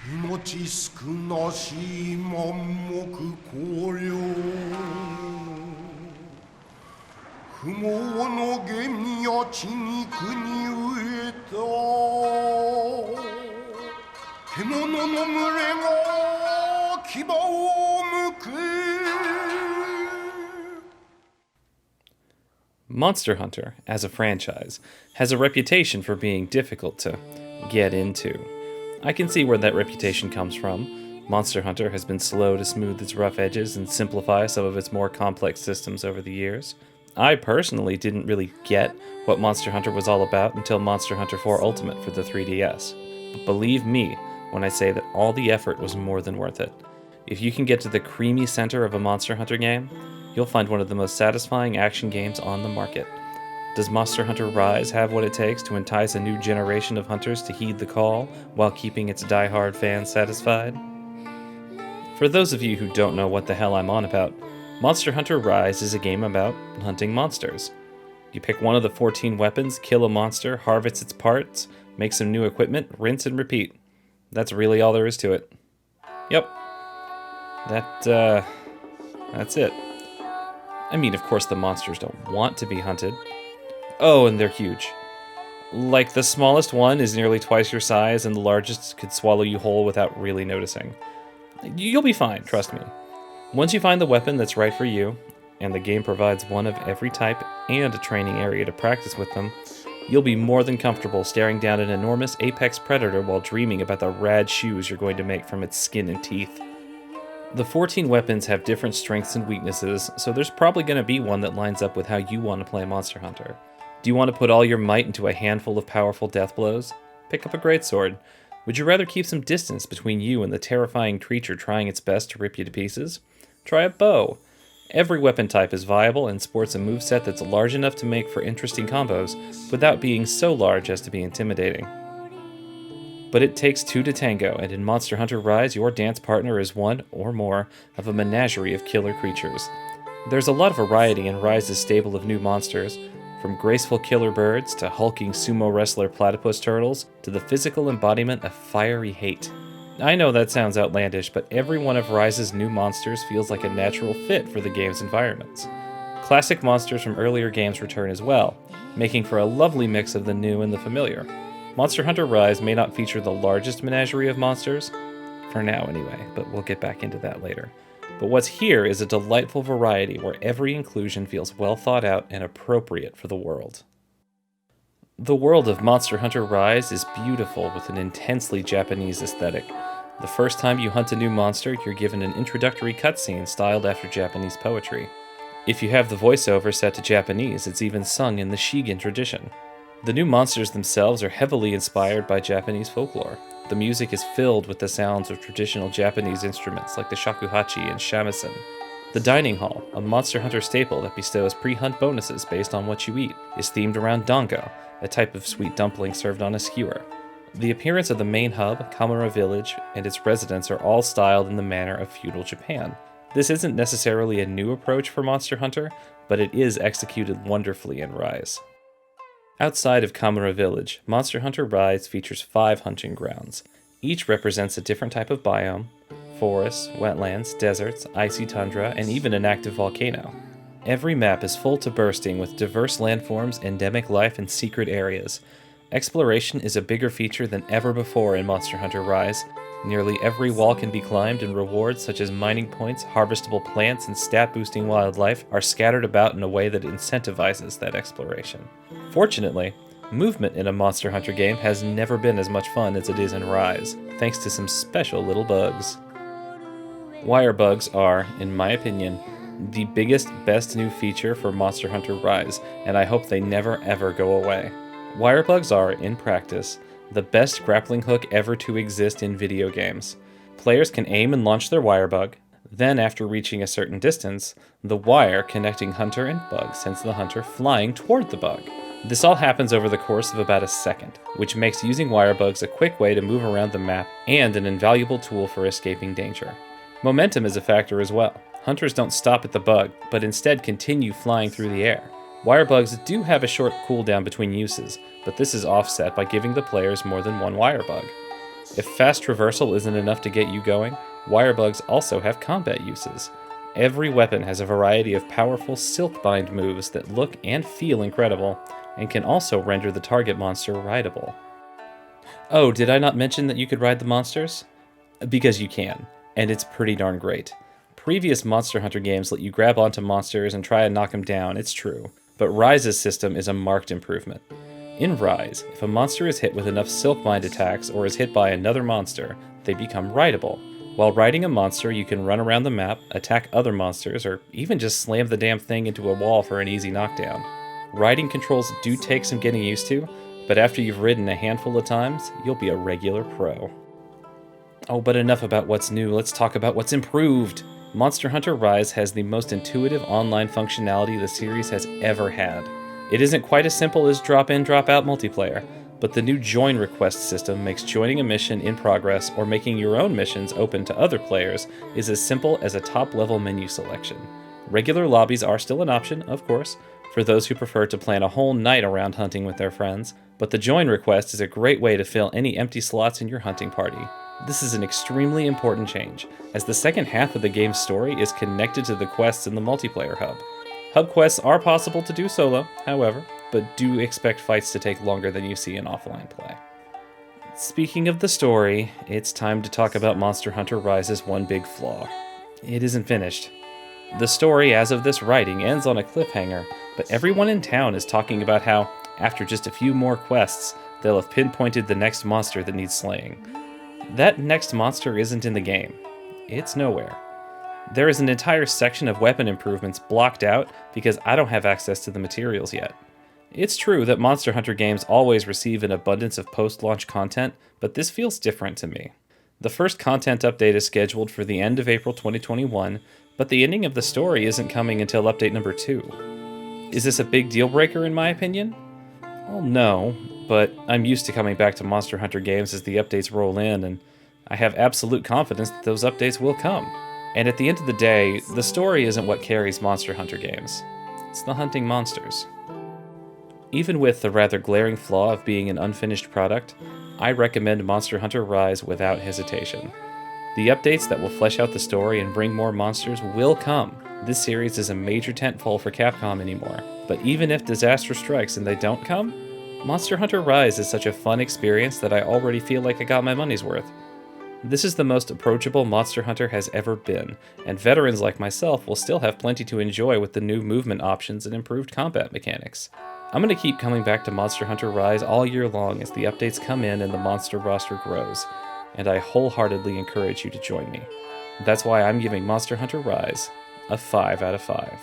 命少なし満目荒涼不毛の原野地に国植えた獣の群れが牙を向く Monster Hunter, as a franchise, has a reputation for being difficult to get into. I can see where that reputation comes from. Monster Hunter has been slow to smooth its rough edges and simplify some of its more complex systems over the years. I personally didn't really get what Monster Hunter was all about until Monster Hunter 4 Ultimate for the 3DS. But believe me when I say that all the effort was more than worth it. If you can get to the creamy center of a Monster Hunter game, you'll find one of the most satisfying action games on the market. Does Monster Hunter Rise have what it takes to entice a new generation of hunters to heed the call while keeping its die-hard fans satisfied? For those of you who don't know what the hell I'm on about, Monster Hunter Rise is a game about hunting monsters. You pick one of the 14 weapons, kill a monster, harvest its parts, make some new equipment, rinse and repeat. That's really all there is to it. Yep. That's it. I mean, of course the monsters don't want to be hunted. Oh, and they're huge. Like, the smallest one is nearly twice your size, and the largest could swallow you whole without really noticing. You'll be fine, trust me. Once you find the weapon that's right for you, and the game provides one of every type and a training area to practice with them, you'll be more than comfortable staring down an enormous apex predator while dreaming about the rad shoes you're going to make from its skin and teeth. The 14 weapons have different strengths and weaknesses, so there's probably going to be one that lines up with how you want to play Monster Hunter. Do you want to put all your might into a handful of powerful death blows? Pick up a greatsword. Would you rather keep some distance between you and the terrifying creature trying its best to rip you to pieces? Try a bow. Every weapon type is viable and sports a moveset that's large enough to make for interesting combos, without being so large as to be intimidating. But it takes two to tango, and in Monster Hunter Rise, your dance partner is one, or more, of a menagerie of killer creatures. There's a lot of variety in Rise's stable of new monsters, from graceful killer birds to hulking sumo wrestler platypus turtles to the physical embodiment of fiery hate. I know that sounds outlandish, but every one of Rise's new monsters feels like a natural fit for the game's environments. Classic monsters from earlier games return as well, making for a lovely mix of the new and the familiar. Monster Hunter Rise may not feature the largest menagerie of monsters, for now anyway, but we'll get back into that later. But what's here is a delightful variety where every inclusion feels well thought out and appropriate for the world. The world of Monster Hunter Rise is beautiful with an intensely Japanese aesthetic. The first time you hunt a new monster, you're given an introductory cutscene styled after Japanese poetry. If you have the voiceover set to Japanese, it's even sung in the Shigen tradition. The new monsters themselves are heavily inspired by Japanese folklore. The music is filled with the sounds of traditional Japanese instruments like the shakuhachi and shamisen. The dining hall, a Monster Hunter staple that bestows pre-hunt bonuses based on what you eat, is themed around dango, a type of sweet dumpling served on a skewer. The appearance of the main hub, Kamura Village, and its residents are all styled in the manner of feudal Japan. This isn't necessarily a new approach for Monster Hunter, but it is executed wonderfully in Rise. Outside of Kamura Village, Monster Hunter Rise features 5 hunting grounds. Each represents a different type of biome: forests, wetlands, deserts, icy tundra, and even an active volcano. Every map is full to bursting with diverse landforms, endemic life, and secret areas. Exploration is a bigger feature than ever before in Monster Hunter Rise. Nearly every wall can be climbed, and rewards such as mining points, harvestable plants, and stat-boosting wildlife are scattered about in a way that incentivizes that exploration. Fortunately, movement in a Monster Hunter game has never been as much fun as it is in Rise, thanks to some special little bugs. Wire bugs are, in my opinion, the biggest, best new feature for Monster Hunter Rise, and I hope they never ever go away. Wire bugs are, in practice, the best grappling hook ever to exist in video games. Players can aim and launch their wire bug, then after reaching a certain distance, the wire connecting hunter and bug sends the hunter flying toward the bug. This all happens over the course of about a second, which makes using wire bugs a quick way to move around the map and an invaluable tool for escaping danger. Momentum is a factor as well. Hunters don't stop at the bug, but instead continue flying through the air. Wire bugs do have a short cooldown between uses, but this is offset by giving the players more than one wire bug. If fast traversal isn't enough to get you going, wirebugs also have combat uses. Every weapon has a variety of powerful silk-bind moves that look and feel incredible, and can also render the target monster rideable. Oh, did I not mention that you could ride the monsters? Because you can, and it's pretty darn great. Previous Monster Hunter games let you grab onto monsters and try and knock them down, it's true, but Rise's system is a marked improvement. In Rise, if a monster is hit with enough silk-bind attacks or is hit by another monster, they become rideable. While riding a monster, you can run around the map, attack other monsters, or even just slam the damn thing into a wall for an easy knockdown. Riding controls do take some getting used to, but after you've ridden a handful of times, you'll be a regular pro. Oh, but enough about what's new, let's talk about what's improved! Monster Hunter Rise has the most intuitive online functionality the series has ever had. It isn't quite as simple as drop-in, drop-out multiplayer, but the new join request system makes joining a mission in progress or making your own missions open to other players is as simple as a top-level menu selection. Regular lobbies are still an option, of course, for those who prefer to plan a whole night around hunting with their friends, but the join request is a great way to fill any empty slots in your hunting party. This is an extremely important change, as the second half of the game's story is connected to the quests in the multiplayer hub. Hub quests are possible to do solo, however, but do expect fights to take longer than you see in offline play. Speaking of the story, it's time to talk about Monster Hunter Rise's one big flaw. It isn't finished. The story, as of this writing, ends on a cliffhanger, but everyone in town is talking about how, after just a few more quests, they'll have pinpointed the next monster that needs slaying. That next monster isn't in the game. It's nowhere. There is an entire section of weapon improvements blocked out because I don't have access to the materials yet. It's true that Monster Hunter games always receive an abundance of post-launch content, but this feels different to me. The first content update is scheduled for the end of April 2021, but the ending of the story isn't coming until update number 2. Is this a big deal breaker in my opinion? Well, no, but I'm used to coming back to Monster Hunter games as the updates roll in, and I have absolute confidence that those updates will come. And at the end of the day, the story isn't what carries Monster Hunter games. It's the hunting monsters. Even with the rather glaring flaw of being an unfinished product, I recommend Monster Hunter Rise without hesitation. The updates that will flesh out the story and bring more monsters will come. This series is a major tentpole for Capcom anymore, but even if disaster strikes and they don't come, Monster Hunter Rise is such a fun experience that I already feel like I got my money's worth. This is the most approachable Monster Hunter has ever been, and veterans like myself will still have plenty to enjoy with the new movement options and improved combat mechanics. I'm going to keep coming back to Monster Hunter Rise all year long as the updates come in and the monster roster grows, and I wholeheartedly encourage you to join me. That's why I'm giving Monster Hunter Rise a 5 out of 5.